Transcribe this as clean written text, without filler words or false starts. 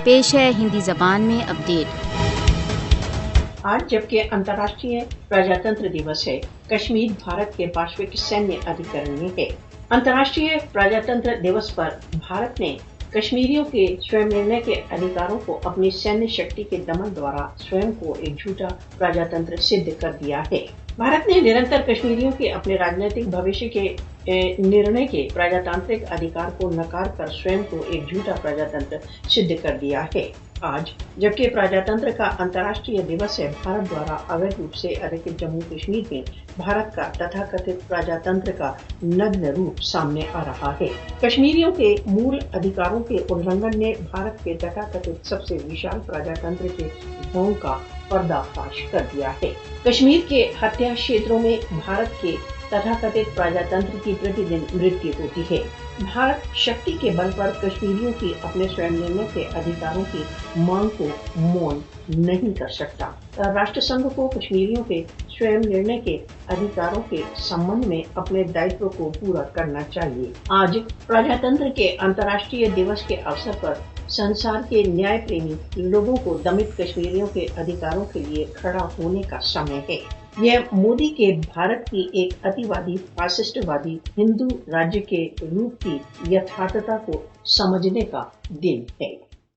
پیش ہے ہندی زبان میں اپڈیٹ۔ آج جبکہ अंतर्राष्ट्रीय प्रजातंत्र दिवस है, कश्मीर भारत के वार्षिक सैन्य अधिकरण में है। अंतर्राष्ट्रीय प्रजातंत्र दिवस पर भारत ने कश्मीरियों के स्वयं निर्णय के अधिकारों को अपनी सैन्य शक्ति के दमन द्वारा स्वयं को एक झूठा प्रजातंत्र सिद्ध कर दिया है। भारत ने निरंतर कश्मीरियों के अपने राजनीतिक भविष्य के निर्णय के प्रजातांत्रिक अधिकार को नकार कर स्वयं को एक झूठा प्रजातंत्र सिद्ध कर दिया है। आज जबकि प्रजातंत्र का अंतर्राष्ट्रीय दिवस है, भारत द्वारा अवैध रूप से अधिकृत जम्मू कश्मीर में भारत का तथाकथित प्रजातंत्र का नग्न रूप सामने आ रहा है। कश्मीरियों के मूल अधिकारों के उल्लंघन ने भारत के तथाकथित सबसे विशाल प्रजातंत्र के ढोंग का पर्दाफाश कर दिया है। कश्मीर के हत्या क्षेत्रों में भारत के तथाकथित प्रजातंत्र की प्रतिदिन मृत्यु होती है। भारत शक्ति के बल पर कश्मीरियों की अपने स्वयं निर्णय के अधिकारों की मांग को मौन नहीं कर सकता। राष्ट्र संघ को कश्मीरियों के स्वयं निर्णय के अधिकारों के संबंध में अपने दायित्व को पूरा करना चाहिए। आज प्रजातंत्र के अंतर्राष्ट्रीय दिवस के अवसर पर संसार के न्याय प्रेमी लोगों को दमित कश्मीरियों के अधिकारों के लिए खड़ा होने का समय है। यह मोदी के भारत की एक अतिवादी फासिस्टवादी हिंदू राज्य के रूप की यथार्थता को समझने का दिन है।